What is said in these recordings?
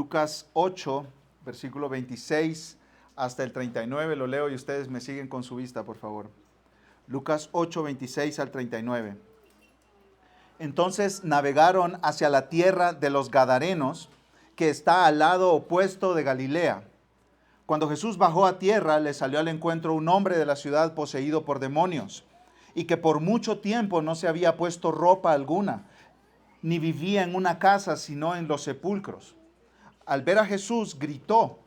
Lucas 8, versículo 26 hasta el 39, lo leo y ustedes me siguen con su vista, por favor. Lucas 8, 26 al 39. Entonces navegaron hacia la tierra de los Gadarenos, que está al lado opuesto de Galilea. Cuando Jesús bajó a tierra, le salió al encuentro un hombre de la ciudad poseído por demonios, y que por mucho tiempo no se había puesto ropa alguna, ni vivía en una casa, sino en los sepulcros. Al ver a Jesús, gritó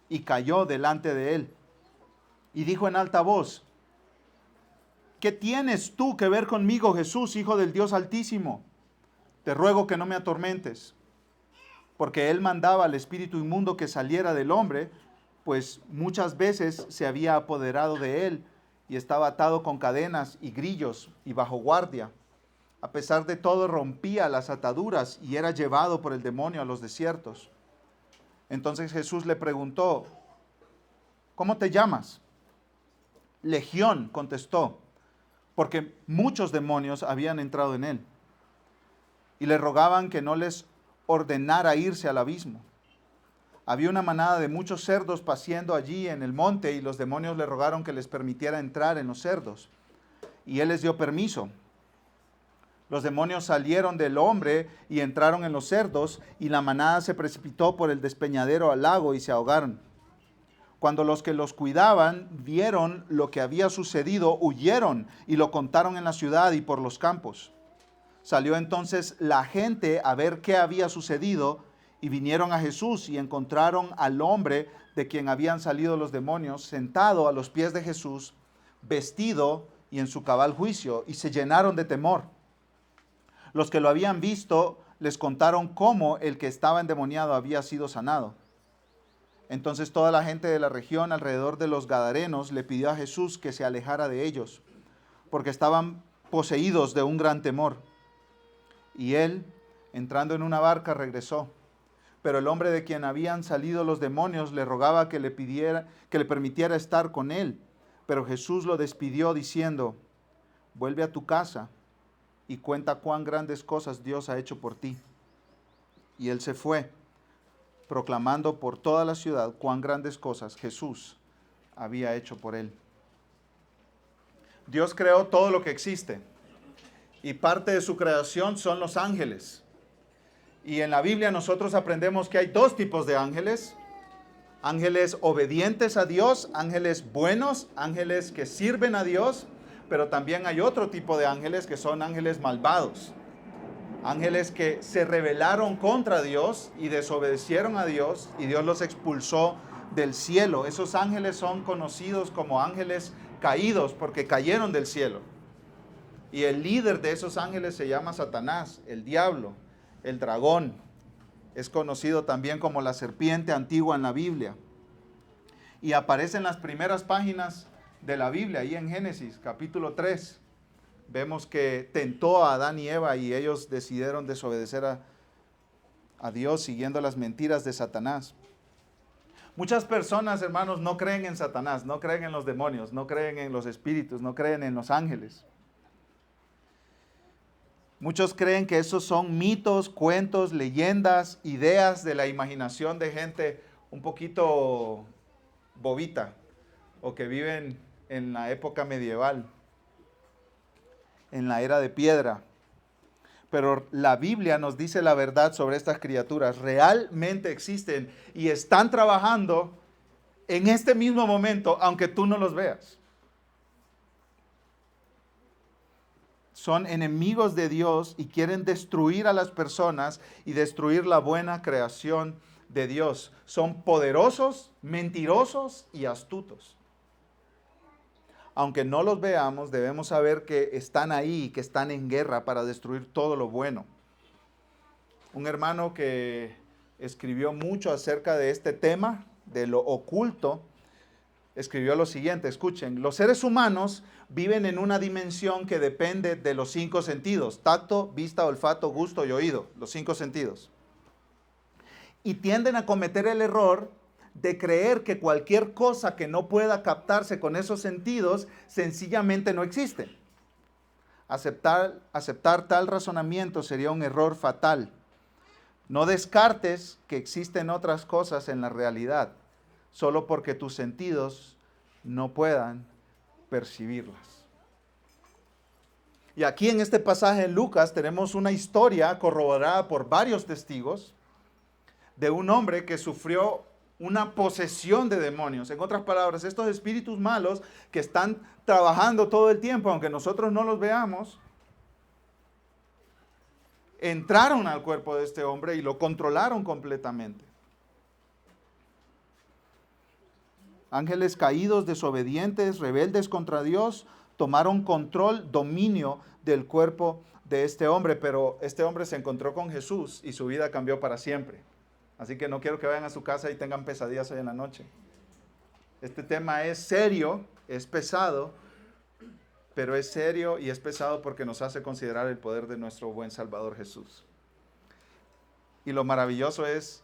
y cayó delante de él. Y dijo en alta voz: ¿qué tienes tú que ver conmigo, Jesús, Hijo del Dios Altísimo? Te ruego que no me atormentes. Porque él mandaba al espíritu inmundo que saliera del hombre, pues muchas veces se había apoderado de él y estaba atado con cadenas y grillos y bajo guardia. A pesar de todo, rompía las ataduras y era llevado por el demonio a los desiertos. Entonces Jesús le preguntó: ¿cómo te llamas? Legión, contestó, porque muchos demonios habían entrado en él. Y le rogaban que no les ordenara irse al abismo. Había una manada de muchos cerdos paciendo allí en el monte, y los demonios le rogaron que les permitiera entrar en los cerdos. Y él les dio permiso. Los demonios salieron del hombre y entraron en los cerdos, y la manada se precipitó por el despeñadero al lago y se ahogaron. Cuando los que los cuidaban vieron lo que había sucedido, huyeron y lo contaron en la ciudad y por los campos. Salió entonces la gente a ver qué había sucedido, y vinieron a Jesús y encontraron al hombre de quien habían salido los demonios, sentado a los pies de Jesús, vestido y en su cabal juicio, y se llenaron de temor. Los que lo habían visto les contaron cómo el que estaba endemoniado había sido sanado. Entonces toda la gente de la región alrededor de los Gadarenos le pidió a Jesús que se alejara de ellos, porque estaban poseídos de un gran temor. Y él, entrando en una barca, regresó. Pero el hombre de quien habían salido los demonios le rogaba que le permitiera estar con él. Pero Jesús lo despidió diciendo: vuelve a tu casa y cuenta cuán grandes cosas Dios ha hecho por ti. Y él se fue, proclamando por toda la ciudad cuán grandes cosas Jesús había hecho por él. Dios creó todo lo que existe, y parte de su creación son los ángeles. Y en la Biblia nosotros aprendemos que hay dos tipos de ángeles: ángeles obedientes a Dios, ángeles buenos, ángeles que sirven a Dios, pero también hay otro tipo de ángeles que son ángeles malvados, ángeles que se rebelaron contra Dios y desobedecieron a Dios, y Dios los expulsó del cielo. Esos ángeles son conocidos como ángeles caídos porque cayeron del cielo. Y el líder de esos ángeles se llama Satanás, el diablo, el dragón. Es conocido también como la serpiente antigua en la Biblia. Y aparece en las primeras páginas de la Biblia, ahí en Génesis, capítulo 3. Vemos que tentó a Adán y Eva y ellos decidieron desobedecer a Dios siguiendo las mentiras de Satanás. Muchas personas, hermanos, no creen en Satanás, no creen en los demonios, no creen en los espíritus, no creen en los ángeles. Muchos creen que esos son mitos, cuentos, leyendas, ideas de la imaginación de gente un poquito bobita o que viven en la época medieval, en la era de piedra. Pero la Biblia nos dice la verdad sobre estas criaturas. Realmente existen y están trabajando en este mismo momento, aunque tú no los veas. Son enemigos de Dios y quieren destruir a las personas y destruir la buena creación de Dios. Son poderosos, mentirosos y astutos. Aunque no los veamos, debemos saber que están ahí y que están en guerra para destruir todo lo bueno. Un hermano que escribió mucho acerca de este tema, de lo oculto, escribió lo siguiente: escuchen, los seres humanos viven en una dimensión que depende de los 5 sentidos: tacto, vista, olfato, gusto y oído, los 5 sentidos. Y tienden a cometer el error de creer que cualquier cosa que no pueda captarse con esos sentidos sencillamente no existe. Aceptar tal razonamiento sería un error fatal. No descartes que existen otras cosas en la realidad, solo porque tus sentidos no puedan percibirlas. Y aquí en este pasaje en Lucas tenemos una historia corroborada por varios testigos de un hombre que sufrió una posesión de demonios. En otras palabras, estos espíritus malos que están trabajando todo el tiempo, aunque nosotros no los veamos, entraron al cuerpo de este hombre y lo controlaron completamente. Ángeles caídos, desobedientes, rebeldes contra Dios, tomaron control, dominio del cuerpo de este hombre, pero este hombre se encontró con Jesús y su vida cambió para siempre. Así que no quiero que vayan a su casa y tengan pesadillas hoy en la noche. Este tema es serio, es pesado, pero es serio y es pesado porque nos hace considerar el poder de nuestro buen Salvador Jesús. Y lo maravilloso es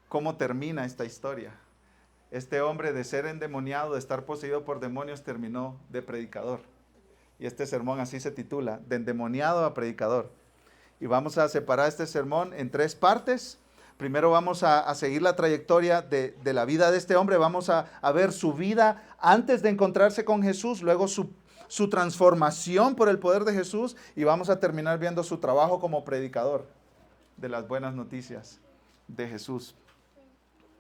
cómo termina esta historia. Este hombre, de ser endemoniado, de estar poseído por demonios, terminó de predicador. Y este sermón así se titula, de endemoniado a predicador. Y vamos a separar este sermón en 3 partes. Primero vamos a seguir la trayectoria de la vida de este hombre. Vamos a ver su vida antes de encontrarse con Jesús, luego su transformación por el poder de Jesús, y vamos a terminar viendo su trabajo como predicador de las buenas noticias de Jesús.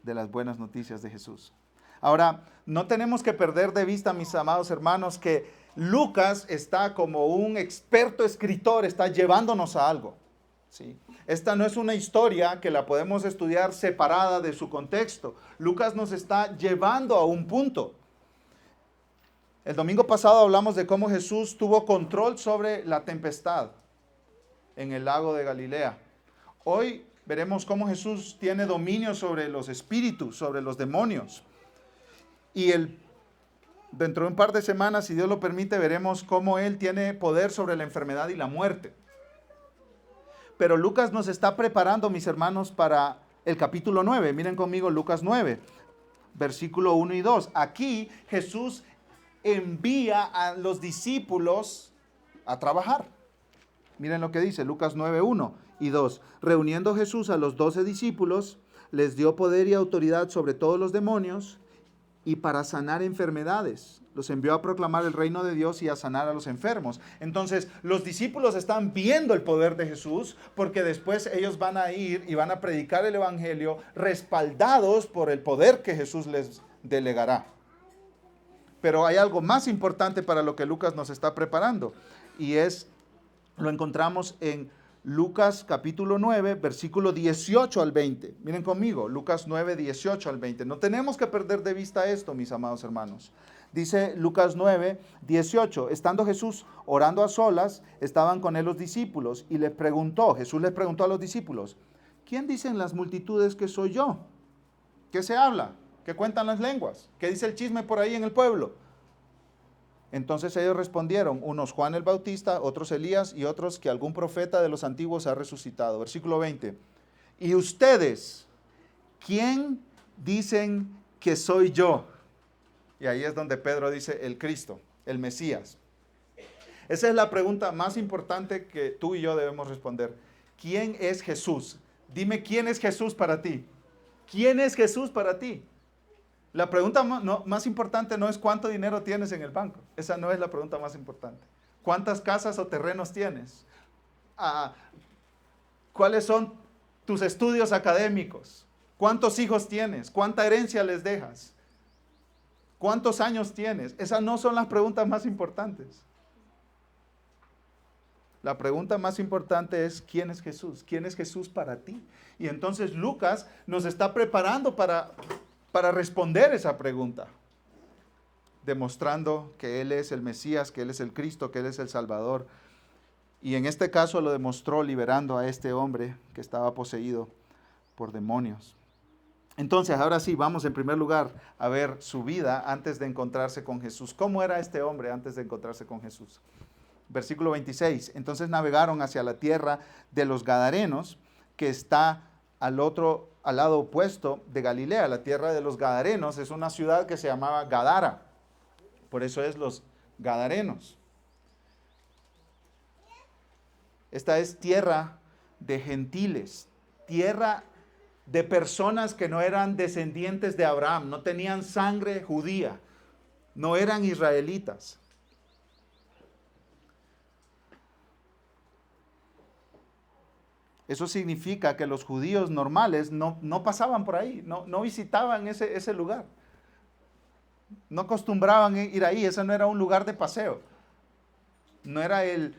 De las buenas noticias de Jesús. Ahora, no tenemos que perder de vista, mis amados hermanos, que Lucas está como un experto escritor, está llevándonos a algo. ¿Sí? Esta no es una historia que la podemos estudiar separada de su contexto. Lucas nos está llevando a un punto. El domingo pasado hablamos de cómo Jesús tuvo control sobre la tempestad en el lago de Galilea. Hoy veremos cómo Jesús tiene dominio sobre los espíritus, sobre los demonios. Y dentro de un par de semanas, si Dios lo permite, veremos cómo Él tiene poder sobre la enfermedad y la muerte. Pero Lucas nos está preparando, mis hermanos, para el capítulo 9. Miren conmigo Lucas 9, versículo 1 y 2. Aquí Jesús envía a los discípulos a trabajar. Miren lo que dice Lucas 9, 1 y 2. Reuniendo Jesús a los 12 discípulos, les dio poder y autoridad sobre todos los demonios y para sanar enfermedades. Los envió a proclamar el reino de Dios y a sanar a los enfermos. Entonces, los discípulos están viendo el poder de Jesús, porque después ellos van a ir y van a predicar el evangelio respaldados por el poder que Jesús les delegará. Pero hay algo más importante para lo que Lucas nos está preparando, y lo encontramos en Lucas capítulo 9, versículo 18 al 20. Miren conmigo, Lucas 9, 18 al 20. No tenemos que perder de vista esto, mis amados hermanos. Dice Lucas 9, 18. Estando Jesús orando a solas, estaban con él los discípulos y Jesús les preguntó a los discípulos, ¿quién dicen las multitudes que soy yo? ¿Qué se habla? ¿Qué cuentan las lenguas? ¿Qué dice el chisme por ahí en el pueblo? Entonces ellos respondieron, unos Juan el Bautista, otros Elías y otros que algún profeta de los antiguos ha resucitado. Versículo 20. ¿Y ustedes, quién dicen que soy yo? Y ahí es donde Pedro dice el Cristo, el Mesías. Esa es la pregunta más importante que tú y yo debemos responder. ¿Quién es Jesús? Dime, ¿quién es Jesús para ti? ¿Quién es Jesús para ti? La pregunta más importante no es cuánto dinero tienes en el banco. Esa no es la pregunta más importante. ¿Cuántas casas o terrenos tienes? ¿Cuáles son tus estudios académicos? ¿Cuántos hijos tienes? ¿Cuánta herencia les dejas? ¿Cuántos años tienes? Esas no son las preguntas más importantes. La pregunta más importante es, ¿quién es Jesús? ¿Quién es Jesús para ti? Y entonces Lucas nos está preparando para responder esa pregunta, demostrando que Él es el Mesías, que Él es el Cristo, que Él es el Salvador. Y en este caso lo demostró liberando a este hombre que estaba poseído por demonios. Entonces, ahora sí, vamos en primer lugar a ver su vida antes de encontrarse con Jesús. ¿Cómo era este hombre antes de encontrarse con Jesús? Versículo 26. Entonces navegaron hacia la tierra de los Gadarenos, que está al lado opuesto de Galilea. La tierra de los Gadarenos es una ciudad que se llamaba Gadara. Por eso es los Gadarenos. Esta es tierra de gentiles, tierra de personas que no eran descendientes de Abraham, no tenían sangre judía, no eran israelitas. Eso significa que los judíos normales no pasaban por ahí, no visitaban ese lugar. No acostumbraban a ir ahí, ese no era un lugar de paseo. No era el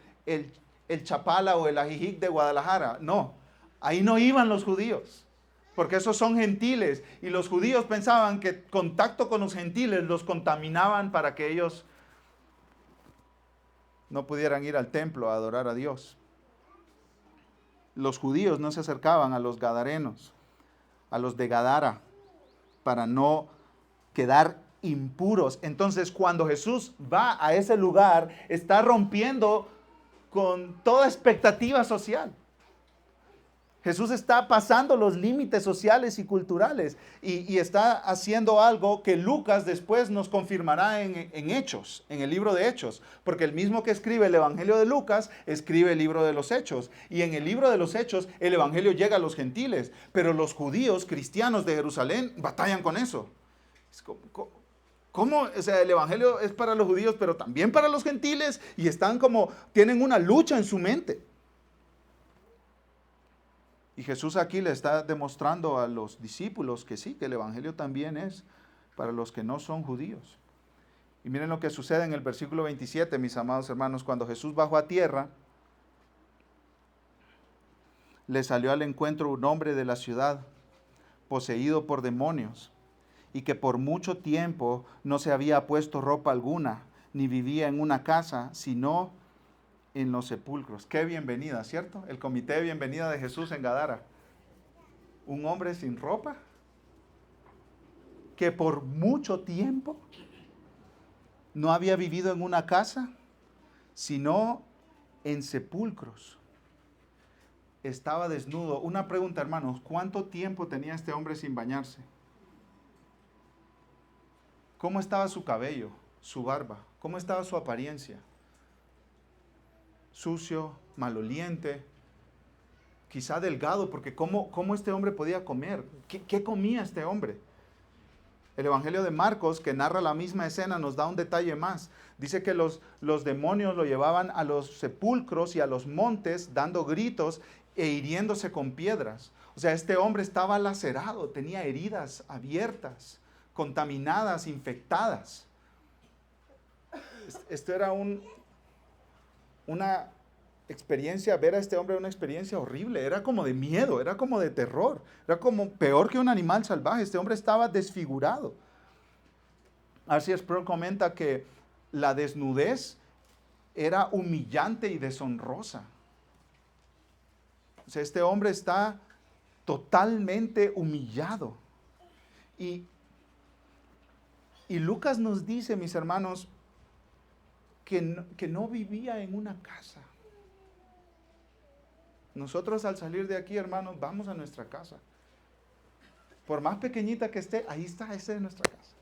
Chapala o el Ajijic de Guadalajara, no. Ahí no iban los judíos, porque esos son gentiles. Y los judíos pensaban que contacto con los gentiles los contaminaban para que ellos no pudieran ir al templo a adorar a Dios. Los judíos no se acercaban a los gadarenos, a los de Gadara, para no quedar impuros. Entonces, cuando Jesús va a ese lugar, está rompiendo con toda expectativa social. Jesús está pasando los límites sociales y culturales y está haciendo algo que Lucas después nos confirmará en Hechos, en el libro de Hechos, porque el mismo que escribe el Evangelio de Lucas escribe el libro de los Hechos, y en el libro de los Hechos el Evangelio llega a los gentiles, pero los judíos cristianos de Jerusalén batallan con eso. ¿Cómo? O sea, el Evangelio es para los judíos, pero también para los gentiles, y tienen una lucha en su mente. Y Jesús aquí le está demostrando a los discípulos que sí, que el Evangelio también es para los que no son judíos. Y miren lo que sucede en el versículo 27, mis amados hermanos. Cuando Jesús bajó a tierra, le salió al encuentro un hombre de la ciudad, poseído por demonios, y que por mucho tiempo no se había puesto ropa alguna, ni vivía en una casa, sino en los sepulcros. Qué bienvenida, ¿cierto? El comité de bienvenida de Jesús en Gadara. Un hombre sin ropa, que por mucho tiempo no había vivido en una casa, sino en sepulcros. Estaba desnudo. Una pregunta, hermanos, ¿cuánto tiempo tenía este hombre sin bañarse? ¿Cómo estaba su cabello, su barba? ¿Cómo estaba su apariencia? Sucio, maloliente, quizá delgado, porque ¿cómo este hombre podía comer? ¿Qué comía este hombre? El Evangelio de Marcos, que narra la misma escena, nos da un detalle más. Dice que los demonios lo llevaban a los sepulcros y a los montes dando gritos e hiriéndose con piedras. O sea, este hombre estaba lacerado, tenía heridas abiertas, contaminadas, infectadas. Esto era una experiencia, ver a este hombre una experiencia horrible, era como de miedo, era como de terror, era como peor que un animal salvaje. Este hombre estaba desfigurado. R.C. Sproul comenta que la desnudez era humillante y deshonrosa. O sea, este hombre está totalmente humillado. Y Lucas nos dice, mis hermanos, que no vivía en una casa. Nosotros al salir de aquí, hermanos, vamos a nuestra casa. Por más pequeñita que esté, ahí está, esa es nuestra casa.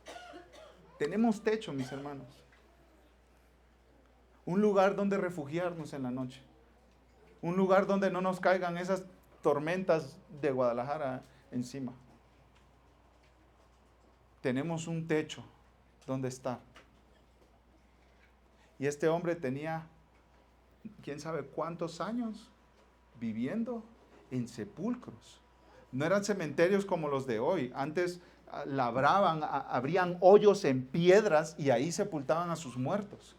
Tenemos techo, mis hermanos. Un lugar donde refugiarnos en la noche. Un lugar donde no nos caigan esas tormentas de Guadalajara encima. Tenemos un techo donde estar. Y este hombre tenía, quién sabe cuántos años, viviendo en sepulcros. No eran cementerios como los de hoy. Antes labraban, abrían hoyos en piedras y ahí sepultaban a sus muertos.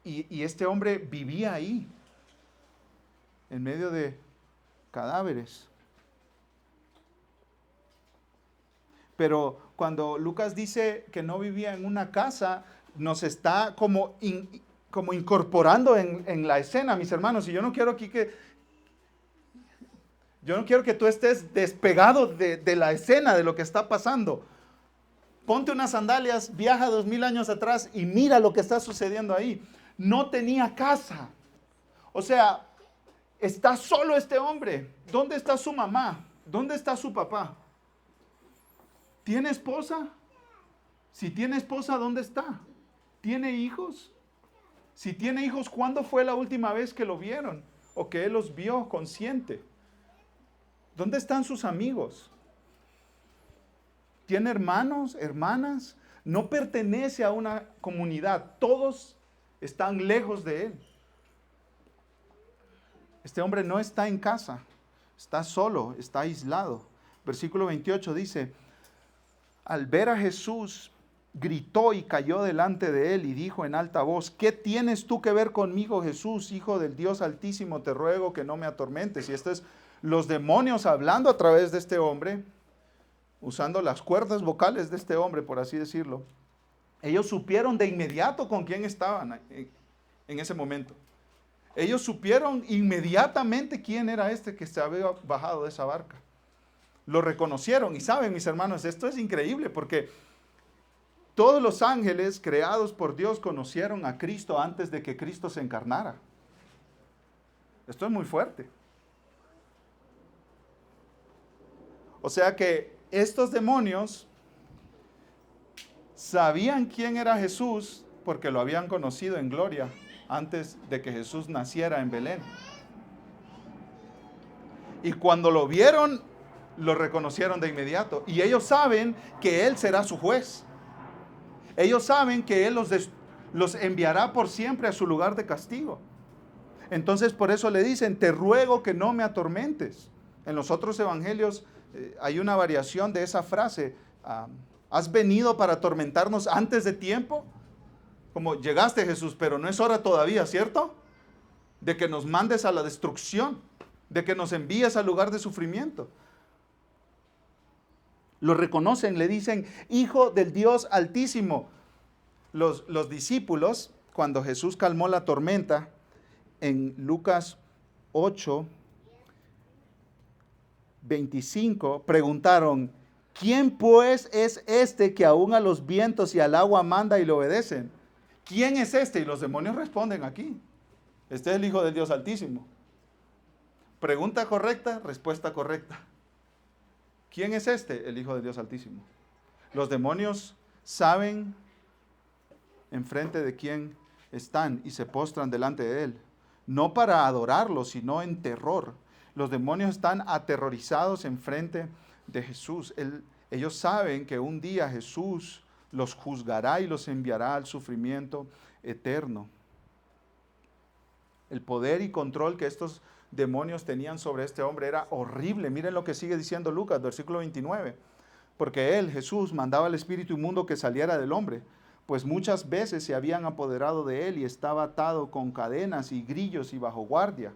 Y este hombre vivía ahí, en medio de cadáveres. Pero cuando Lucas dice que no vivía en una casa, nos está como incorporando en la escena, mis hermanos. Y yo no quiero aquí que tú estés despegado de la escena, de lo que está pasando. Ponte unas sandalias, viaja 2000 años atrás y mira lo que está sucediendo ahí. No tenía casa. O sea, está solo este hombre. ¿Dónde está su mamá? ¿Dónde está su papá? ¿Tiene esposa? Si tiene esposa, ¿dónde está? ¿Tiene hijos? Si tiene hijos, ¿cuándo fue la última vez que lo vieron? o que Él los vio consciente. ¿Dónde están sus amigos? ¿Tiene hermanos, hermanas? No pertenece a una comunidad. Todos están lejos de Él. Este hombre no está en casa. Está solo, está aislado. Versículo 28 dice, al ver a Jesús, gritó y cayó delante de él y dijo en alta voz, ¿qué tienes tú que ver conmigo, Jesús, Hijo del Dios Altísimo? Te ruego que no me atormentes. Y esto es los demonios hablando a través de este hombre, usando las cuerdas vocales de este hombre, por así decirlo. Ellos supieron de inmediato con quién estaban en ese momento. Ellos supieron inmediatamente quién era este que se había bajado de esa barca. Lo reconocieron y saben, mis hermanos, esto es increíble porque todos los ángeles creados por Dios conocieron a Cristo antes de que Cristo se encarnara. Esto es muy fuerte. O sea que estos demonios sabían quién era Jesús porque lo habían conocido en gloria antes de que Jesús naciera en Belén. Y cuando lo vieron, lo reconocieron de inmediato. Y ellos saben que Él será su juez. Ellos saben que Él los enviará por siempre a su lugar de castigo. Entonces por eso le dicen, te ruego que no me atormentes. En los otros evangelios hay una variación de esa frase. ¿Has venido para atormentarnos antes de tiempo? Como llegaste, Jesús, pero no es hora todavía, ¿cierto? De que nos mandes a la destrucción, de que nos envíes al lugar de sufrimiento. Lo reconocen, le dicen, Hijo del Dios Altísimo. Los discípulos, cuando Jesús calmó la tormenta, en Lucas 8, 25, preguntaron, ¿quién pues es este que aún a los vientos y al agua manda y le obedecen? ¿Quién es este? Y los demonios responden aquí. Este es el Hijo del Dios Altísimo. Pregunta correcta, respuesta correcta. ¿Quién es este? El Hijo del Dios Altísimo. Los demonios saben enfrente de quién están y se postran delante de él. No para adorarlo, sino en terror. Los demonios están aterrorizados enfrente de Jesús. Ellos saben que un día Jesús los juzgará y los enviará al sufrimiento eterno. El poder y control que estos demonios tenían sobre este hombre era horrible. Miren lo que sigue diciendo Lucas, versículo 29. Porque él, Jesús, mandaba al espíritu inmundo que saliera del hombre, pues muchas veces se habían apoderado de él y estaba atado con cadenas y grillos y bajo guardia.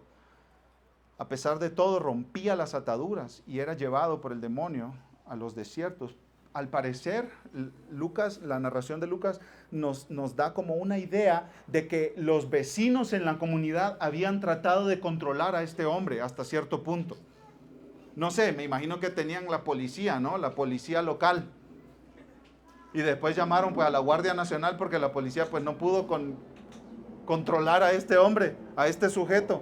A pesar de todo, rompía las ataduras y era llevado por el demonio a los desiertos. Al parecer, Lucas, la narración de Lucas nos da como una idea de que los vecinos en la comunidad habían tratado de controlar a este hombre hasta cierto punto. No sé, me imagino que tenían la policía, ¿no? La policía local. Y después llamaron pues a la Guardia Nacional porque la policía pues no pudo controlar a este hombre, a este sujeto.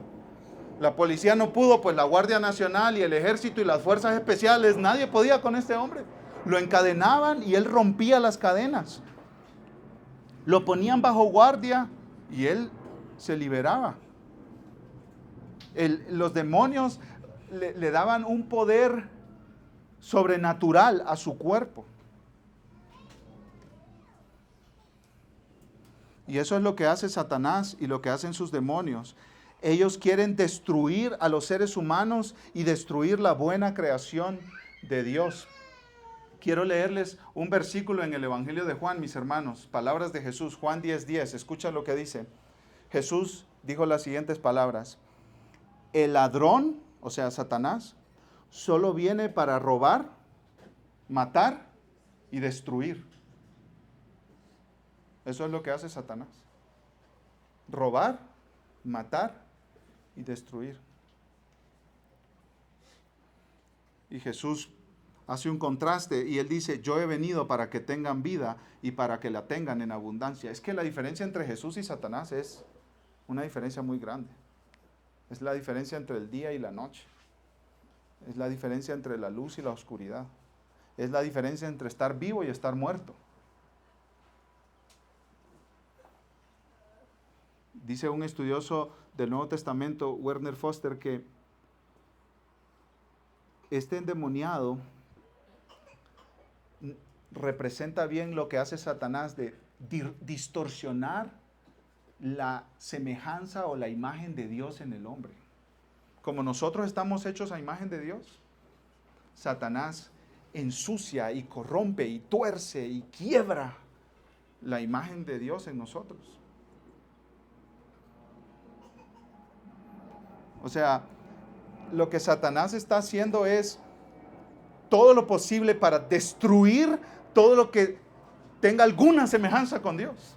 La policía no pudo, pues la Guardia Nacional y el Ejército y las Fuerzas Especiales, nadie podía con este hombre. Lo encadenaban y él rompía las cadenas. Lo ponían bajo guardia y él se liberaba. Los demonios le daban un poder sobrenatural a su cuerpo. Y eso es lo que hace Satanás y lo que hacen sus demonios. Ellos quieren destruir a los seres humanos y destruir la buena creación de Dios. Quiero leerles un versículo en el Evangelio de Juan, mis hermanos. Palabras de Jesús, Juan 10:10. Escucha lo que dice. Jesús dijo las siguientes palabras. El ladrón, o sea, Satanás, solo viene para robar, matar y destruir. Eso es lo que hace Satanás. Robar, matar y destruir. Y Jesús hace un contraste y él dice, yo he venido para que tengan vida y para que la tengan en abundancia. Es que la diferencia entre Jesús y Satanás es una diferencia muy grande. Es la diferencia entre el día y la noche. Es la diferencia entre la luz y la oscuridad. Es la diferencia entre estar vivo y estar muerto. Dice un estudioso del Nuevo Testamento, Werner Foster, que este endemoniado representa bien lo que hace Satanás de distorsionar la semejanza o la imagen de Dios en el hombre. Como nosotros estamos hechos a imagen de Dios, Satanás ensucia y corrompe y tuerce y quiebra la imagen de Dios en nosotros. O sea, lo que Satanás está haciendo es todo lo posible para destruir todo lo que tenga alguna semejanza con Dios.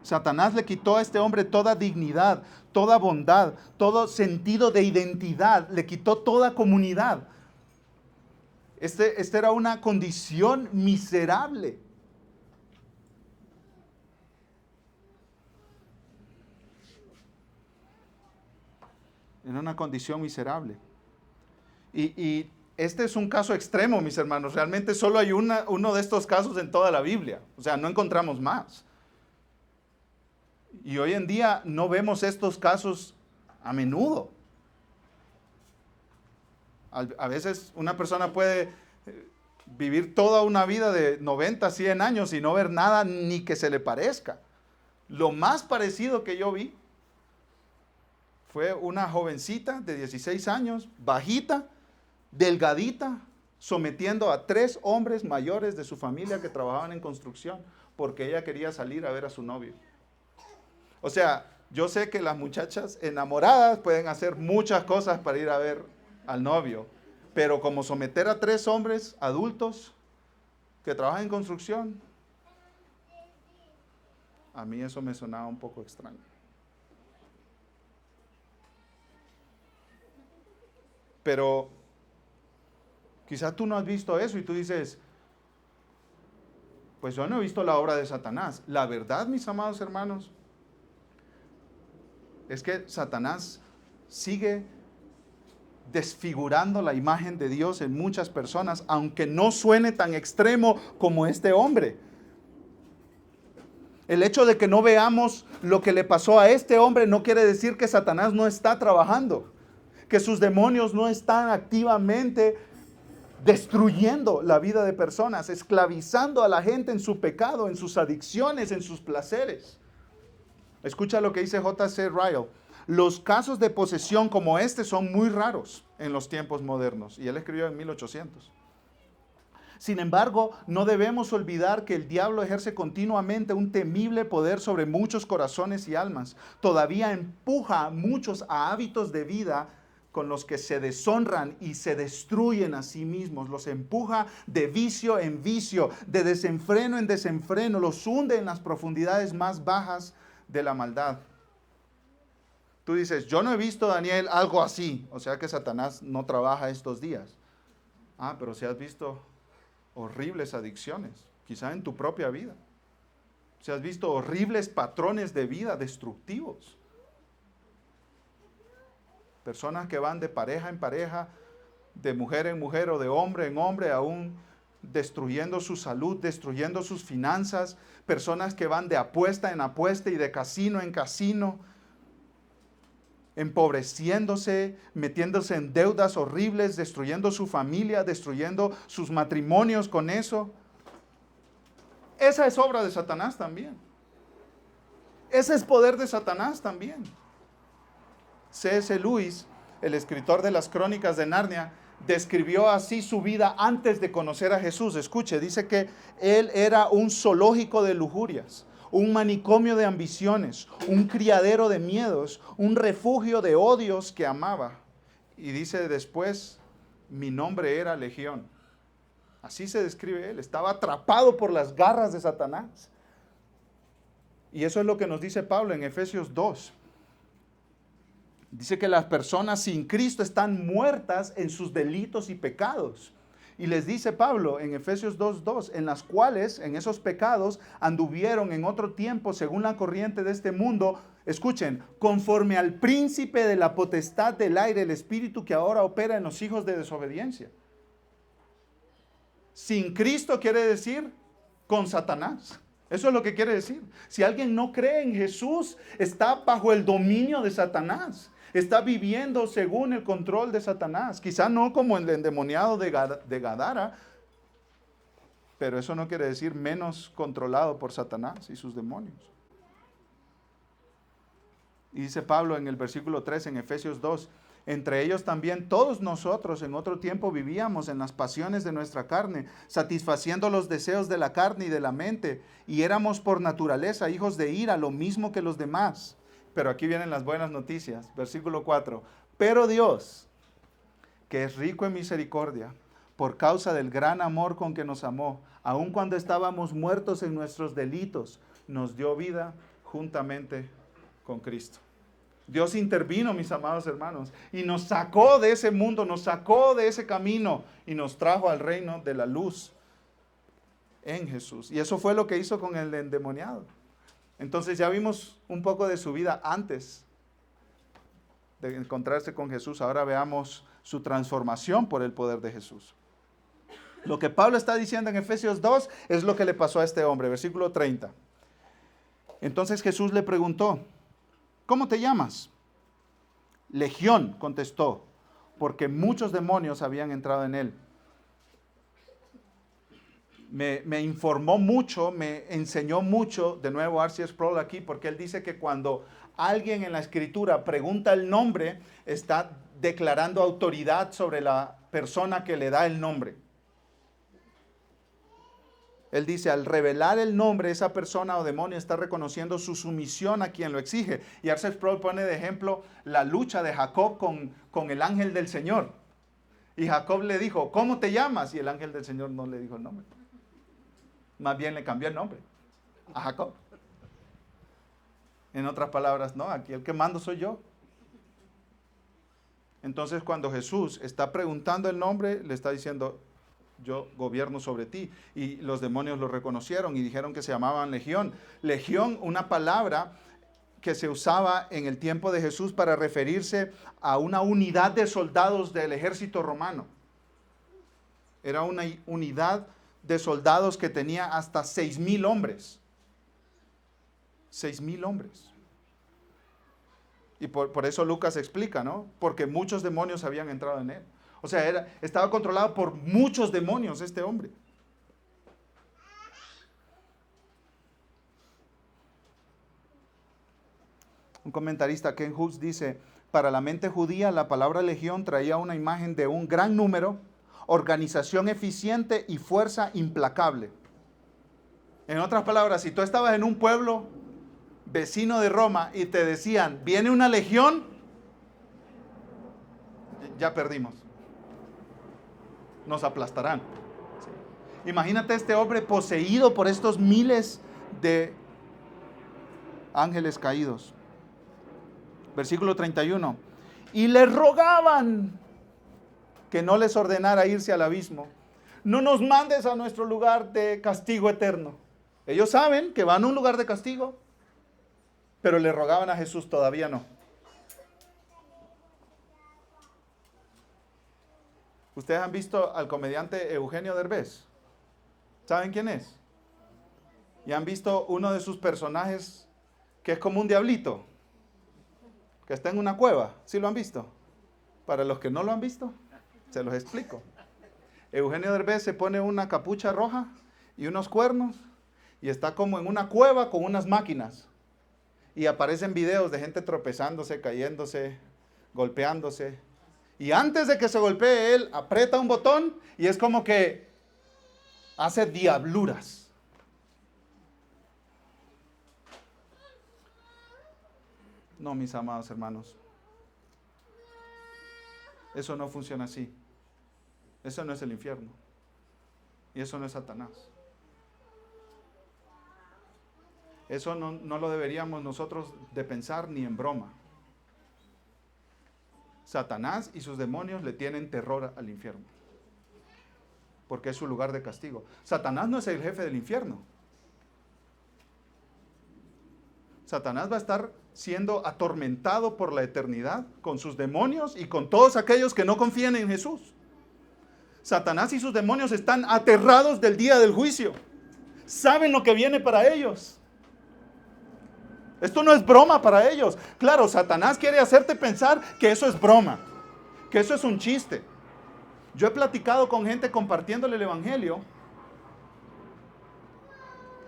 Satanás le quitó a este hombre toda dignidad, toda bondad, todo sentido de identidad, le quitó toda comunidad. Esta era una condición miserable. Era una condición miserable. Y este es un caso extremo, mis hermanos. Realmente solo hay uno de estos casos en toda la Biblia. O sea, no encontramos más. Y hoy en día no vemos estos casos a menudo. A veces una persona puede vivir toda una vida de 90, 100 años y no ver nada ni que se le parezca. Lo más parecido que yo vi fue una jovencita de 16 años, bajita, delgadita, sometiendo a 3 hombres mayores de su familia que trabajaban en construcción porque ella quería salir a ver a su novio. O sea, yo sé que las muchachas enamoradas pueden hacer muchas cosas para ir a ver al novio, pero como someter a 3 hombres adultos que trabajan en construcción, a mí eso me sonaba un poco extraño. Pero quizás tú no has visto eso y tú dices, pues yo no he visto la obra de Satanás. La verdad, mis amados hermanos, es que Satanás sigue desfigurando la imagen de Dios en muchas personas, aunque no suene tan extremo como este hombre. El hecho de que no veamos lo que le pasó a este hombre no quiere decir que Satanás no está trabajando, que sus demonios no están activamente destruyendo la vida de personas, esclavizando a la gente en su pecado, en sus adicciones, en sus placeres. Escucha lo que dice J.C. Ryle. Los casos de posesión como este son muy raros en los tiempos modernos. Y él escribió en 1800. Sin embargo, no debemos olvidar que el diablo ejerce continuamente un temible poder sobre muchos corazones y almas. Todavía empuja a muchos a hábitos de vida con los que se deshonran y se destruyen a sí mismos. Los empuja de vicio en vicio, de desenfreno en desenfreno. Los hunde en las profundidades más bajas de la maldad. Tú dices, yo no he visto, Daniel, algo así. O sea que Satanás no trabaja estos días. Pero si has visto horribles adicciones, quizá en tu propia vida. Si has visto horribles patrones de vida destructivos. Personas que van de pareja en pareja, de mujer en mujer o de hombre en hombre, aún destruyendo su salud, destruyendo sus finanzas. Personas que van de apuesta en apuesta y de casino en casino, empobreciéndose, metiéndose en deudas horribles, destruyendo su familia, destruyendo sus matrimonios con eso. Esa es obra de Satanás también. Ese es poder de Satanás también. C.S. Lewis, el escritor de las Crónicas de Narnia, describió así su vida antes de conocer a Jesús. Escuche, dice que él era un zoológico de lujurias, un manicomio de ambiciones, un criadero de miedos, un refugio de odios que amaba. Y dice después, mi nombre era Legión. Así se describe él, estaba atrapado por las garras de Satanás. Y eso es lo que nos dice Pablo en Efesios 2. Dice que las personas sin Cristo están muertas en sus delitos y pecados. Y les dice Pablo en Efesios 2:2, en las cuales, en esos pecados, anduvieron en otro tiempo según la corriente de este mundo, escuchen, conforme al príncipe de la potestad del aire, el espíritu que ahora opera en los hijos de desobediencia. Sin Cristo quiere decir con Satanás. Eso es lo que quiere decir. Si alguien no cree en Jesús, está bajo el dominio de Satanás. Está viviendo según el control de Satanás. Quizá no como el endemoniado de Gadara, pero eso no quiere decir menos controlado por Satanás y sus demonios. Y dice Pablo en el versículo 3 en Efesios 2, entre ellos también todos nosotros en otro tiempo vivíamos en las pasiones de nuestra carne, satisfaciendo los deseos de la carne y de la mente, y éramos por naturaleza hijos de ira, lo mismo que los demás. Pero aquí vienen las buenas noticias, versículo 4. Pero Dios, que es rico en misericordia, por causa del gran amor con que nos amó, aun cuando estábamos muertos en nuestros delitos, nos dio vida juntamente con Cristo. Dios intervino, mis amados hermanos, y nos sacó de ese mundo, nos sacó de ese camino y nos trajo al reino de la luz en Jesús. Y eso fue lo que hizo con el endemoniado. Entonces ya vimos un poco de su vida antes de encontrarse con Jesús. Ahora veamos su transformación por el poder de Jesús. Lo que Pablo está diciendo en Efesios 2 es lo que le pasó a este hombre. Versículo 30. Entonces Jesús le preguntó, ¿cómo te llamas? Legión, contestó, porque muchos demonios habían entrado en él. Me informó mucho, me enseñó mucho, de nuevo R.C. Sproul aquí, porque él dice que cuando alguien en la Escritura pregunta el nombre, está declarando autoridad sobre la persona que le da el nombre. Él dice, al revelar el nombre, esa persona o demonio está reconociendo su sumisión a quien lo exige. Y R.C. Sproul pone de ejemplo la lucha de Jacob con el ángel del Señor. Y Jacob le dijo, ¿cómo te llamas? Y el ángel del Señor no le dijo el nombre. Más bien le cambió el nombre a Jacob. En otras palabras, no, aquí el que mando soy yo. Entonces cuando Jesús está preguntando el nombre, le está diciendo, yo gobierno sobre ti. Y los demonios lo reconocieron y dijeron que se llamaban Legión. Legión, una palabra que se usaba en el tiempo de Jesús para referirse a una unidad de soldados del ejército romano. Era una unidad de soldados que tenía hasta 6,000 hombres. 6,000 hombres. Y por eso Lucas explica, ¿no? Porque muchos demonios habían entrado en él. O sea, estaba controlado por muchos demonios este hombre. Un comentarista, Ken Hughes, dice, para la mente judía la palabra legión traía una imagen de un gran número, organización eficiente y fuerza implacable. En otras palabras, si tú estabas en un pueblo vecino de Roma y te decían, viene una legión, ya perdimos. Nos aplastarán. Sí. Imagínate este hombre poseído por estos miles de ángeles caídos. Versículo 31. Y le rogaban que no les ordenara irse al abismo. No nos mandes a nuestro lugar de castigo eterno. Ellos saben que van a un lugar de castigo, pero le rogaban a Jesús, todavía no. ¿Ustedes han visto al comediante Eugenio Derbez? ¿Saben quién es? ¿Y han visto uno de sus personajes que es como un diablito? Que está en una cueva. ¿Sí lo han visto? Para los que no lo han visto, se los explico. Eugenio Derbez se pone una capucha roja y unos cuernos y está como en una cueva con unas máquinas. Y aparecen videos de gente tropezándose, cayéndose, golpeándose. Y antes de que se golpee él, aprieta un botón y es como que hace diabluras. No, mis amados hermanos. Eso no funciona así. Eso no es el infierno. Y eso no es Satanás. Eso no lo deberíamos nosotros de pensar ni en broma. Satanás y sus demonios le tienen terror al infierno, porque es su lugar de castigo. Satanás no es el jefe del infierno. Satanás va a estar siendo atormentado por la eternidad con sus demonios y con todos aquellos que no confían en Jesús. Satanás y sus demonios están aterrados del día del juicio. saben lo que viene para ellos. Esto no es broma para ellos. Claro, Satanás quiere hacerte pensar que eso es broma, que eso es un chiste. Yo he platicado con gente compartiéndole el evangelio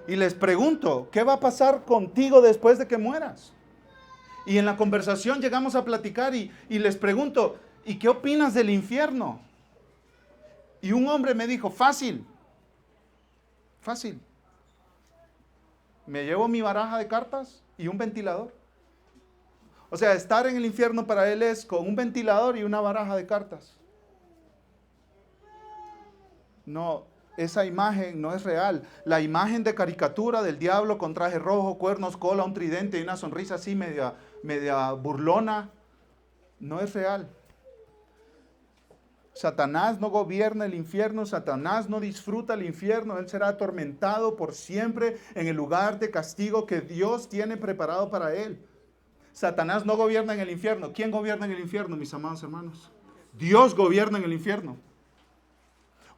y les pregunto, ¿qué va a pasar contigo después de que mueras? Y en la conversación llegamos a platicar y les pregunto, ¿y qué opinas del infierno? Y un hombre me dijo, fácil. Me llevo mi baraja de cartas y un ventilador. O sea, estar en el infierno para él es con un ventilador y una baraja de cartas. No, esa imagen no es real. La imagen de caricatura del diablo con traje rojo, cuernos, cola, un tridente y una sonrisa así media burlona, no es real. Satanás no gobierna el infierno, Satanás no disfruta el infierno, él será atormentado por siempre en el lugar de castigo que Dios tiene preparado para él. Satanás no gobierna en el infierno. ¿Quién gobierna en el infierno, mis amados hermanos? Dios gobierna en el infierno.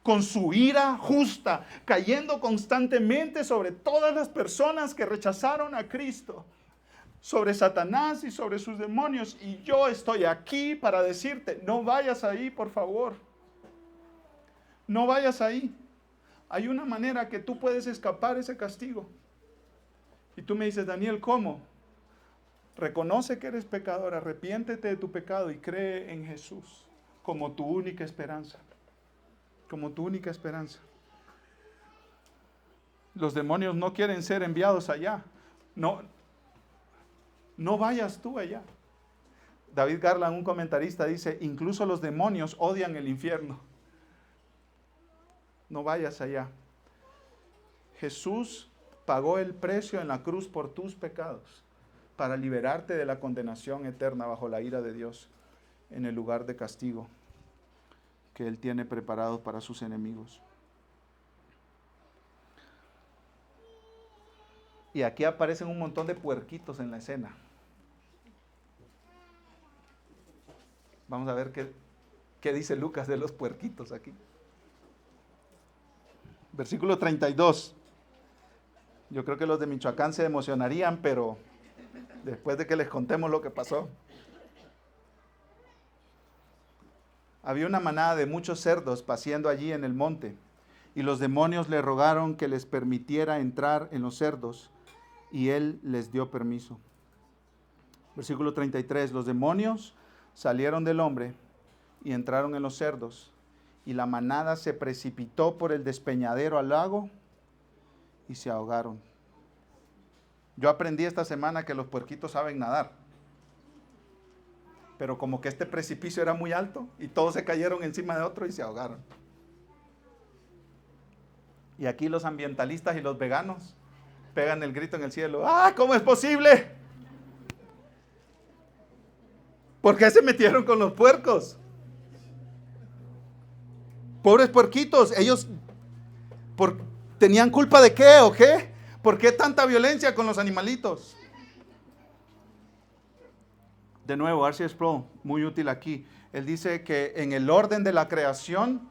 Con su ira justa, cayendo constantemente sobre todas las personas que rechazaron a Cristo, sobre Satanás y sobre sus demonios. Y yo estoy aquí para decirte, no vayas ahí, por favor. No vayas ahí. Hay una manera que tú puedes escapar ese castigo. Y tú me dices, Daniel, ¿cómo? Reconoce que eres pecador, arrepiéntete de tu pecado y cree en Jesús como tu única esperanza. Como tu única esperanza. Los demonios no quieren ser enviados allá. No vayas tú allá. David Garland, un comentarista, dice, incluso los demonios odian el infierno. No vayas allá. Jesús pagó el precio en la cruz por tus pecados para liberarte de la condenación eterna bajo la ira de Dios en el lugar de castigo que Él tiene preparado para sus enemigos. Y aquí aparecen un montón de puerquitos en la escena. Vamos a ver qué dice Lucas de los puerquitos aquí. Versículo 32. Yo creo que los de Michoacán se emocionarían, pero después de que les contemos lo que pasó. Había una manada de muchos cerdos paciendo allí en el monte, y los demonios le rogaron que les permitiera entrar en los cerdos, y él les dio permiso. Versículo 33. Los demonios salieron del hombre y entraron en los cerdos, y la manada se precipitó por el despeñadero al lago y se ahogaron. Yo aprendí esta semana que los puerquitos saben nadar, pero como que este precipicio era muy alto y todos se cayeron encima de otro y se ahogaron. Y aquí los ambientalistas y los veganos pegan el grito en el cielo. ¡Ah, cómo es posible! ¿Por qué se metieron con los puercos? Pobres puerquitos, ellos ¿tenían culpa de qué o qué? ¿Por qué tanta violencia con los animalitos? De nuevo, R.C. Sproul, muy útil aquí. Él dice que en el orden de la creación,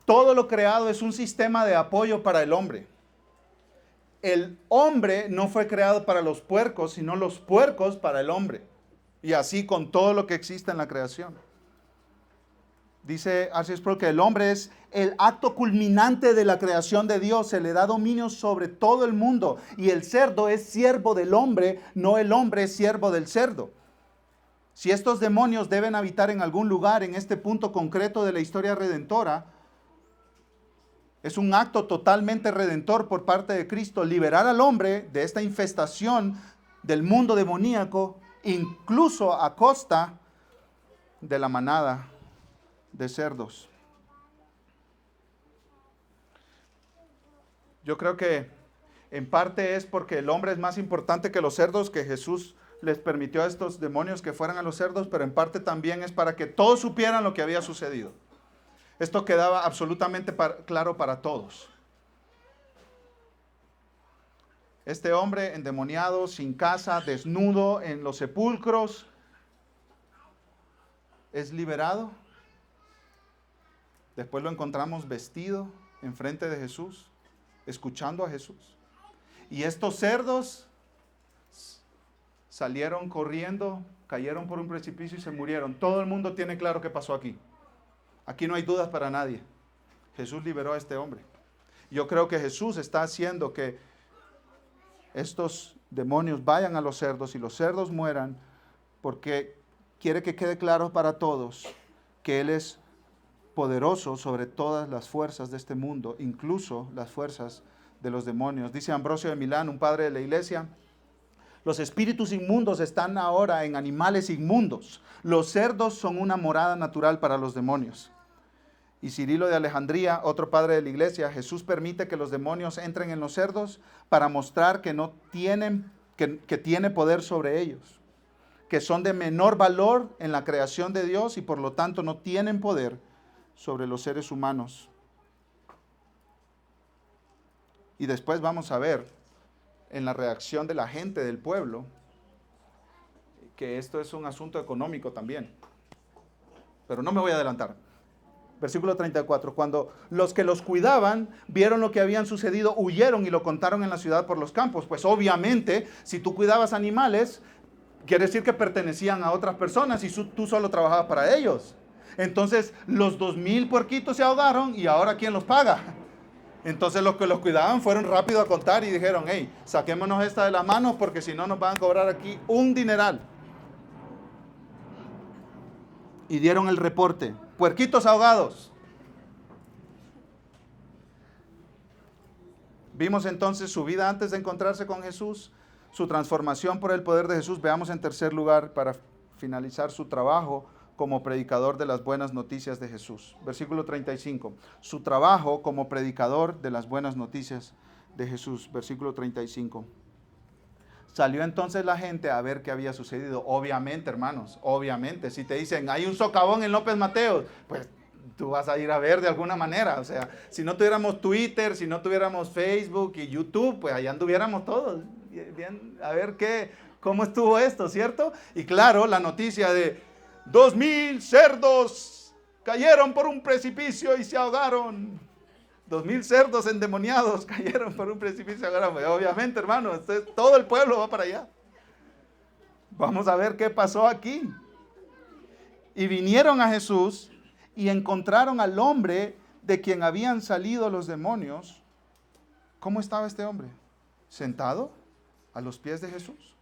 todo lo creado es un sistema de apoyo para el hombre. El hombre no fue creado para los puercos, sino los puercos para el hombre. Y así con todo lo que existe en la creación. Dice R.C. Sproul que el hombre es el acto culminante de la creación de Dios. Se le da dominio sobre todo el mundo. Y el cerdo es siervo del hombre, no el hombre es siervo del cerdo. Si estos demonios deben habitar en algún lugar en este punto concreto de la historia redentora, es un acto totalmente redentor por parte de Cristo, liberar al hombre de esta infestación del mundo demoníaco, incluso a costa de la manada de cerdos. Yo creo que en parte es porque el hombre es más importante que los cerdos, que Jesús les permitió a estos demonios que fueran a los cerdos, pero en parte también es para que todos supieran lo que había sucedido. Esto quedaba absolutamente claro para todos. Este hombre endemoniado, sin casa, desnudo en los sepulcros, es liberado. Después lo encontramos vestido enfrente de Jesús. escuchando a Jesús. Y estos cerdos salieron corriendo, cayeron por un precipicio y se murieron. Todo el mundo tiene claro qué pasó aquí. Aquí no hay dudas para nadie. Jesús liberó a este hombre. Yo creo que Jesús está haciendo que estos demonios vayan a los cerdos y los cerdos mueran, porque quiere que quede claro para todos que Él es poderoso sobre todas las fuerzas de este mundo, incluso las fuerzas de los demonios. Dice Ambrosio de Milán, un padre de la iglesia: los espíritus inmundos están ahora en animales inmundos. Los cerdos son una morada natural para los demonios. Y Cirilo de Alejandría, otro padre de la iglesia: Jesús permite que los demonios entren en los cerdos para mostrar que tiene poder sobre ellos, que son de menor valor en la creación de Dios y por lo tanto no tienen poder sobre los seres humanos. Y después vamos a ver en la reacción de la gente del pueblo que esto es un asunto económico también. Pero no me voy a adelantar. Versículo 34, cuando los que los cuidaban vieron lo que habían sucedido, huyeron y lo contaron en la ciudad por los campos. Pues obviamente, si tú cuidabas animales, quiere decir que pertenecían a otras personas y tú solo trabajabas para ellos. Entonces, los 2,000 puerquitos se ahogaron y ahora ¿quién los paga? Entonces los que los cuidaban fueron rápido a contar y dijeron: hey, saquémonos esta de las manos porque si no nos van a cobrar aquí un dineral. Y dieron el reporte: puerquitos ahogados. Vimos entonces su vida antes de encontrarse con Jesús, su transformación por el poder de Jesús. Veamos en tercer lugar, para finalizar, su trabajo como predicador de las buenas noticias de Jesús. Versículo 35. Su trabajo como predicador de las buenas noticias de Jesús. Versículo 35. Salió entonces la gente a ver qué había sucedido. Obviamente, hermanos, obviamente. Si te dicen, hay un socavón en López Mateos, pues tú vas a ir a ver de alguna manera. O sea, si no tuviéramos Twitter, si no tuviéramos Facebook y YouTube, pues allá anduviéramos todos. Bien, a ver cómo estuvo esto, ¿cierto? Y claro, la noticia de 2,000 cerdos cayeron por un precipicio y se ahogaron. 2,000 cerdos endemoniados cayeron por un precipicio y se ahogaron. Obviamente, hermano, todo el pueblo va para allá. Vamos a ver qué pasó aquí. Y vinieron a Jesús y encontraron al hombre de quien habían salido los demonios. ¿Cómo estaba este hombre? Sentado a los pies de Jesús,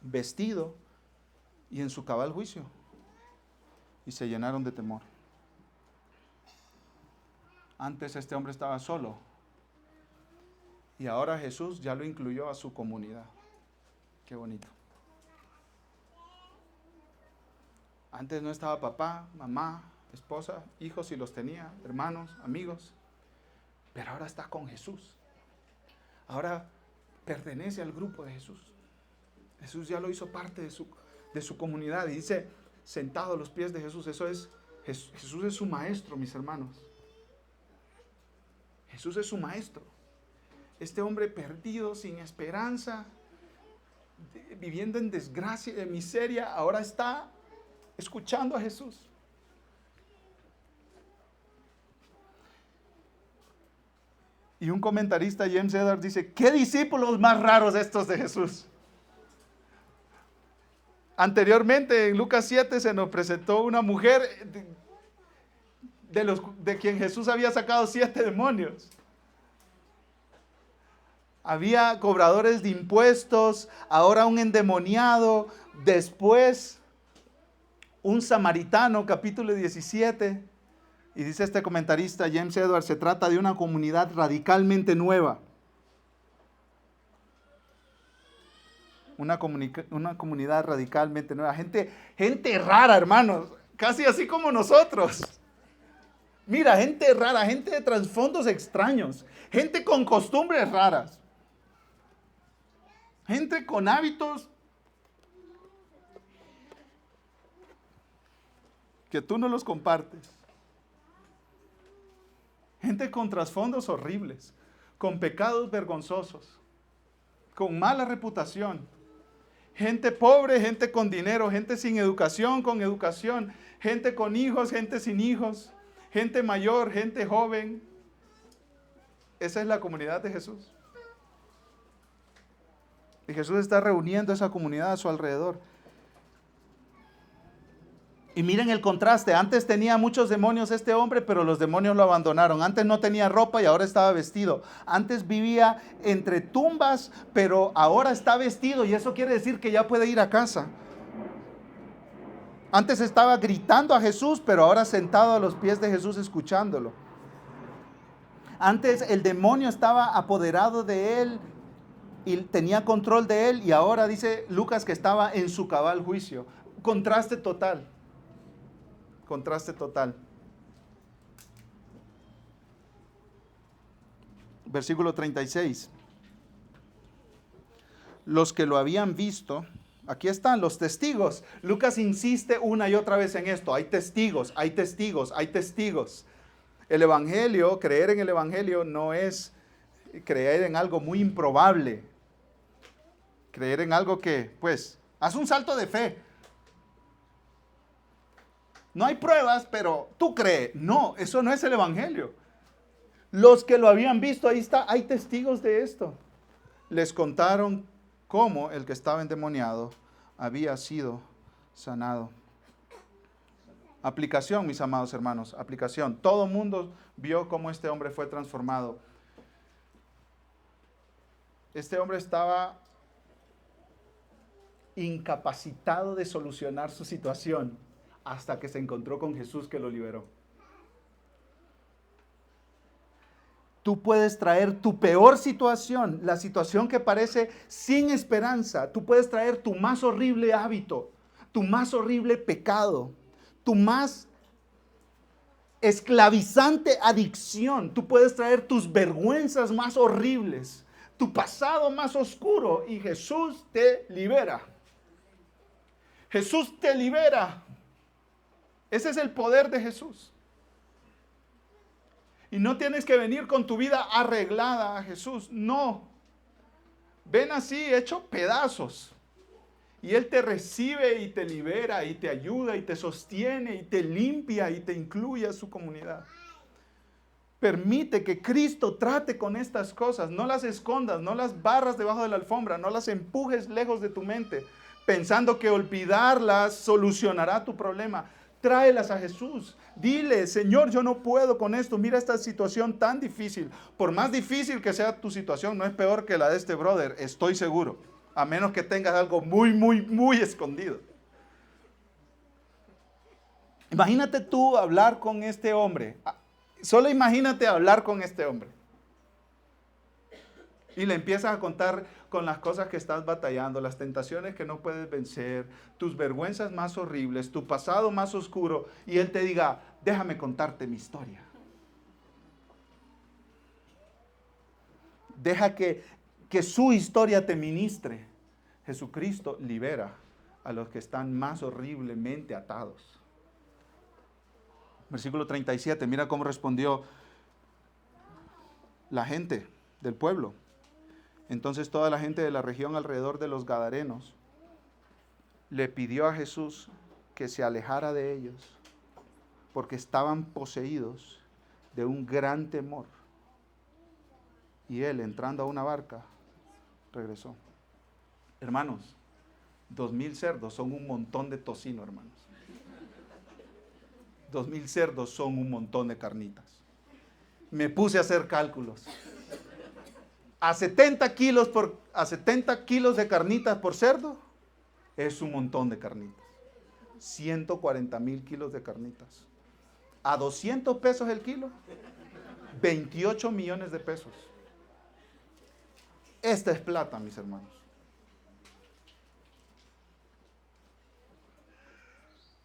vestido y en su cabal juicio. Y se llenaron de temor. Antes este hombre estaba solo. Y ahora Jesús ya lo incluyó a su comunidad. Qué bonito. Antes no estaba papá, mamá, esposa, hijos si los tenía, hermanos, amigos. Pero ahora está con Jesús. Ahora pertenece al grupo de Jesús. Jesús ya lo hizo parte de su comunidad. Y dice, sentado a los pies de Jesús. Jesús es su maestro, mis hermanos. Jesús es su maestro. Este hombre perdido, sin esperanza, viviendo en desgracia, en miseria, ahora está escuchando a Jesús. Y un comentarista, James Edwards, dice: ¿qué discípulos más raros estos de Jesús? Anteriormente, en Lucas 7, se nos presentó una mujer de quien Jesús había sacado 7 demonios. Había cobradores de impuestos, ahora un endemoniado, después un samaritano, capítulo 17. Y dice este comentarista, James Edwards, se trata de una comunidad radicalmente nueva. Una comunidad radicalmente nueva. Gente rara, hermanos. Casi así como nosotros. Mira, gente rara, gente de trasfondos extraños. Gente con costumbres raras. Gente con hábitos que tú no los compartes. Gente con trasfondos horribles, con pecados vergonzosos, con mala reputación. Gente pobre, gente con dinero, gente sin educación, con educación, gente con hijos, gente sin hijos, gente mayor, gente joven. Esa es la comunidad de Jesús. Y Jesús está reuniendo esa comunidad a su alrededor. Y miren el contraste. Antes tenía muchos demonios este hombre, pero los demonios lo abandonaron. Antes no tenía ropa y ahora estaba vestido. Antes vivía entre tumbas, pero ahora está vestido. Y eso quiere decir que ya puede ir a casa. Antes estaba gritando a Jesús, pero ahora sentado a los pies de Jesús escuchándolo. Antes el demonio estaba apoderado de él y tenía control de él, y ahora dice Lucas que estaba en su cabal juicio. Contraste total. Contraste total. Versículo 36. Los que lo habían visto, aquí están los testigos. Lucas insiste una y otra vez en esto. Hay testigos, hay testigos, hay testigos. El evangelio, creer en el evangelio no es creer en algo muy improbable. Creer en algo que, pues, haz un salto de fe. No hay pruebas, pero tú crees. No, eso no es el evangelio. Los que lo habían visto, ahí está, hay testigos de esto. Les contaron cómo el que estaba endemoniado había sido sanado. Aplicación, mis amados hermanos, aplicación. Todo el mundo vio cómo este hombre fue transformado. Este hombre estaba incapacitado de solucionar su situación hasta que se encontró con Jesús que lo liberó. Tú puedes traer tu peor situación, la situación que parece sin esperanza. Tú puedes traer tu más horrible hábito, tu más horrible pecado, tu más esclavizante adicción. Tú puedes traer tus vergüenzas más horribles, tu pasado más oscuro, y Jesús te libera. Jesús te libera. Ese es el poder de Jesús. Y no tienes que venir con tu vida arreglada a Jesús. No. Ven así, hecho pedazos. Y Él te recibe y te libera y te ayuda y te sostiene y te limpia y te incluye a su comunidad. Permite que Cristo trate con estas cosas. No las escondas, no las barras debajo de la alfombra, no las empujes lejos de tu mente, pensando que olvidarlas solucionará tu problema. Tráelas a Jesús. Dile, Señor, yo no puedo con esto. Mira esta situación tan difícil. Por más difícil que sea tu situación, no es peor que la de este brother, estoy seguro. A menos que tengas algo muy, muy, muy escondido. Imagínate tú hablar con este hombre. Solo imagínate hablar con este hombre. Y le empiezas a contar con las cosas que estás batallando, las tentaciones que no puedes vencer, tus vergüenzas más horribles, tu pasado más oscuro, y él te diga, déjame contarte mi historia. Deja que su historia te ministre. Jesucristo libera a los que están más horriblemente atados. Versículo 37, mira cómo respondió la gente del pueblo. Entonces toda la gente de la región alrededor de los Gadarenos le pidió a Jesús que se alejara de ellos, porque estaban poseídos de un gran temor. Y él, entrando a una barca, regresó. Hermanos, 2,000 cerdos son un montón de tocino, hermanos. 2,000 cerdos son un montón de carnitas. Me puse a hacer cálculos. A 70 kilos de carnitas por cerdo, es un montón de carnitas. 140,000 kilos de carnitas. A 200 pesos el kilo, 28 millones de pesos. Esta es plata, mis hermanos.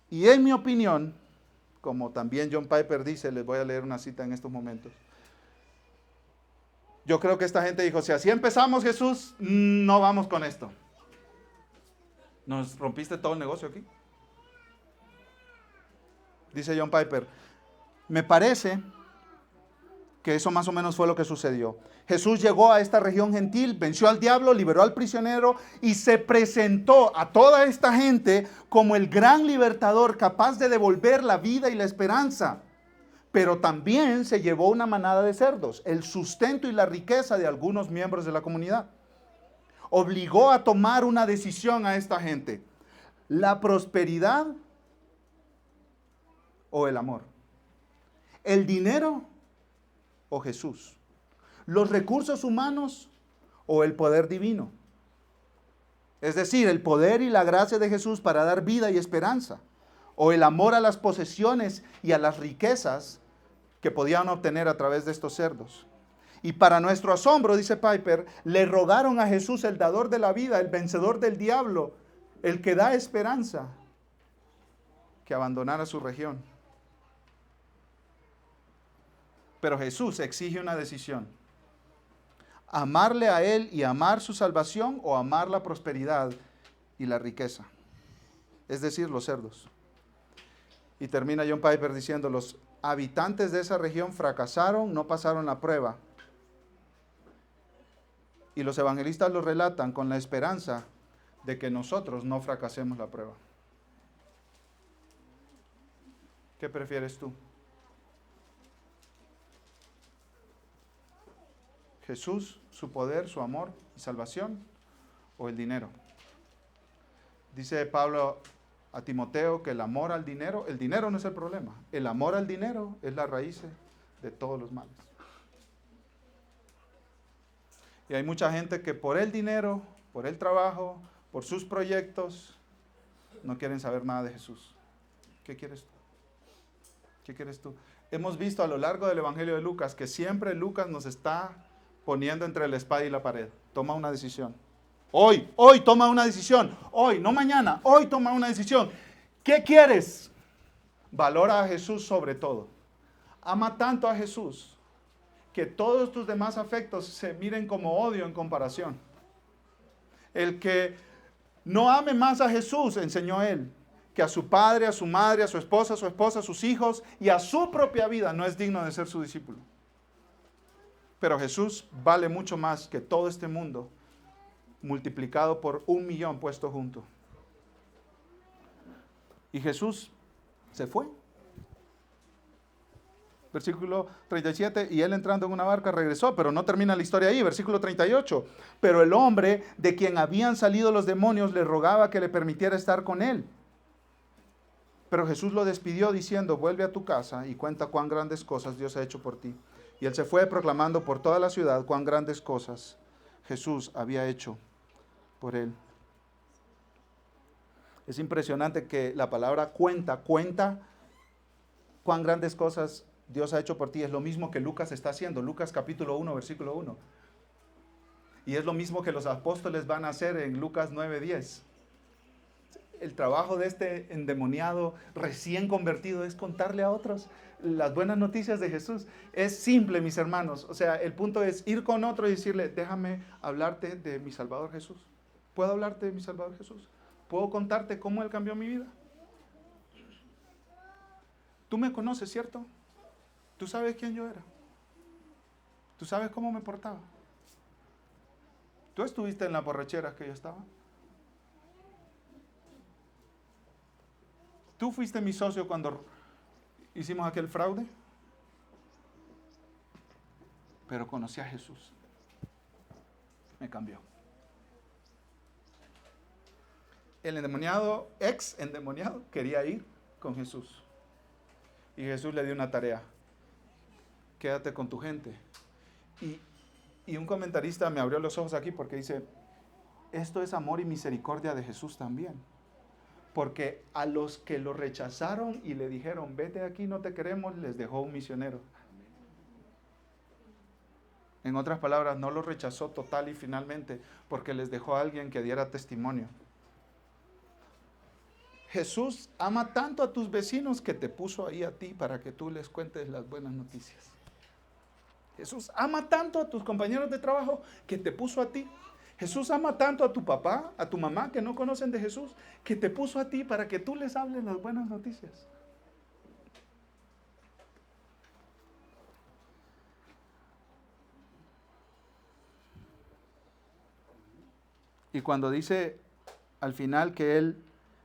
Y en mi opinión, como también John Piper dice, les voy a leer una cita en estos momentos. Yo creo que esta gente dijo, si así empezamos, Jesús, no vamos con esto. ¿Nos rompiste todo el negocio aquí? Dice John Piper, me parece que eso más o menos fue lo que sucedió. Jesús llegó a esta región gentil, venció al diablo, liberó al prisionero y se presentó a toda esta gente como el gran libertador capaz de devolver la vida y la esperanza. pero también se llevó una manada de cerdos, el sustento y la riqueza de algunos miembros de la comunidad. Obligó a tomar una decisión a esta gente: la prosperidad o el amor, el dinero o Jesús, los recursos humanos o el poder divino. Es decir, el poder y la gracia de Jesús para dar vida y esperanza, o el amor a las posesiones y a las riquezas que podían obtener a través de estos cerdos. Y para nuestro asombro, dice Piper, le rogaron a Jesús, el dador de la vida, el vencedor del diablo, el que da esperanza, que abandonara su región. Pero Jesús exige una decisión: amarle a Él y amar su salvación, o amar la prosperidad y la riqueza, es decir, los cerdos. Y termina John Piper diciendo: los habitantes de esa región fracasaron, no pasaron la prueba. Y los evangelistas lo relatan con la esperanza de que nosotros no fracasemos la prueba. ¿Qué prefieres tú? ¿Jesús, su poder, su amor y salvación, o el dinero? Dice Pablo a Timoteo que el amor al dinero, el dinero no es el problema, el amor al dinero es la raíz de todos los males. Y hay mucha gente que por el dinero, por el trabajo, por sus proyectos, no quieren saber nada de Jesús. ¿Qué quieres tú? ¿Qué quieres tú? Hemos visto a lo largo del Evangelio de Lucas que siempre Lucas nos está poniendo entre la espada y la pared. Toma una decisión. Hoy toma una decisión. Hoy, no mañana, hoy toma una decisión. ¿Qué quieres? Valora a Jesús sobre todo. Ama tanto a Jesús que todos tus demás afectos se miren como odio en comparación. El que no ame más a Jesús, enseñó él, que a su padre, a su madre, a su esposa, a sus hijos y a su propia vida, no es digno de ser su discípulo. Pero Jesús vale mucho más que todo este mundo, multiplicado por 1,000,000 puesto junto. Y Jesús se fue. Versículo 37, y él entrando en una barca regresó, pero no termina la historia ahí. Versículo 38, pero el hombre de quien habían salido los demonios le rogaba que le permitiera estar con él. Pero Jesús lo despidió diciendo: vuelve a tu casa y cuenta cuán grandes cosas Dios ha hecho por ti. Y él se fue proclamando por toda la ciudad cuán grandes cosas Jesús había hecho por él. Es impresionante que la palabra cuenta cuán grandes cosas Dios ha hecho por ti. Es lo mismo que Lucas está haciendo. Lucas capítulo 1, versículo 1. Y es lo mismo que los apóstoles van a hacer en Lucas 9:10. El trabajo de este endemoniado recién convertido es contarle a otros las buenas noticias de Jesús. Es simple, mis hermanos. O sea, el punto es ir con otro y decirle: déjame hablarte de mi Salvador Jesús. ¿Puedo hablarte de mi Salvador Jesús? ¿Puedo contarte cómo Él cambió mi vida? Tú me conoces, ¿cierto? Tú sabes quién yo era. Tú sabes cómo me portaba. Tú estuviste en las borracheras que yo estaba. Tú fuiste mi socio cuando hicimos aquel fraude. Pero conocí a Jesús. Me cambió. El endemoniado, ex endemoniado, quería ir con Jesús. Y Jesús le dio una tarea: quédate con tu gente. Y un comentarista me abrió los ojos aquí porque dice: esto es amor y misericordia de Jesús también. Porque a los que lo rechazaron y le dijeron: vete de aquí, no te queremos, les dejó un misionero. En otras palabras, no lo rechazó total y finalmente, porque les dejó a alguien que diera testimonio. Jesús ama tanto a tus vecinos que te puso ahí a ti para que tú les cuentes las buenas noticias. Jesús ama tanto a tus compañeros de trabajo que te puso a ti. Jesús ama tanto a tu papá, a tu mamá que no conocen de Jesús, que te puso a ti para que tú les hables las buenas noticias. Y cuando dice al final que Él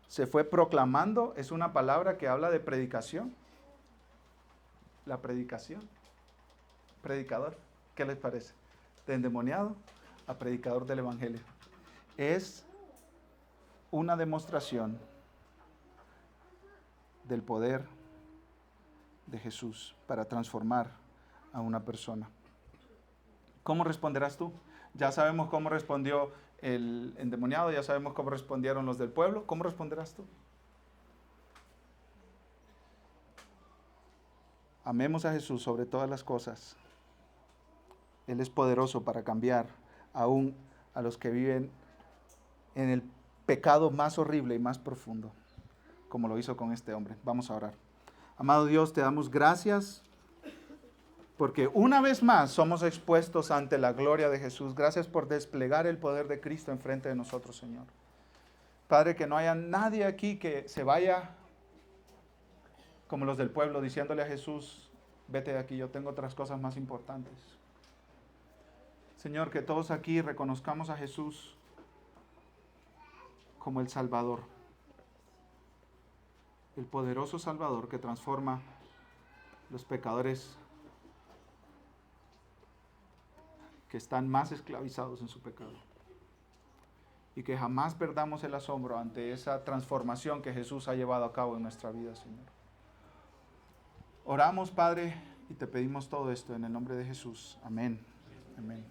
se fue proclamando, es una palabra que habla de predicación. la predicación. Predicador, ¿qué les parece? De endemoniado a predicador del evangelio. Es una demostración del poder de Jesús para transformar a una persona. ¿Cómo responderás tú? Ya sabemos cómo respondió el endemoniado, ya sabemos cómo respondieron los del pueblo. ¿Cómo responderás tú? Amemos a Jesús sobre todas las cosas. Él es poderoso para cambiar aún a los que viven en el pecado más horrible y más profundo, como lo hizo con este hombre. Vamos a orar. Amado Dios, te damos gracias porque una vez más somos expuestos ante la gloria de Jesús. Gracias por desplegar el poder de Cristo enfrente de nosotros, Señor. Padre, que no haya nadie aquí que se vaya como los del pueblo diciéndole a Jesús, vete de aquí, yo tengo otras cosas más importantes. Señor, que todos aquí reconozcamos a Jesús como el Salvador, el poderoso Salvador que transforma los pecadores que están más esclavizados en su pecado. Y que jamás perdamos el asombro ante esa transformación que Jesús ha llevado a cabo en nuestra vida, Señor. Oramos, Padre, y te pedimos todo esto en el nombre de Jesús. Amén. Amén.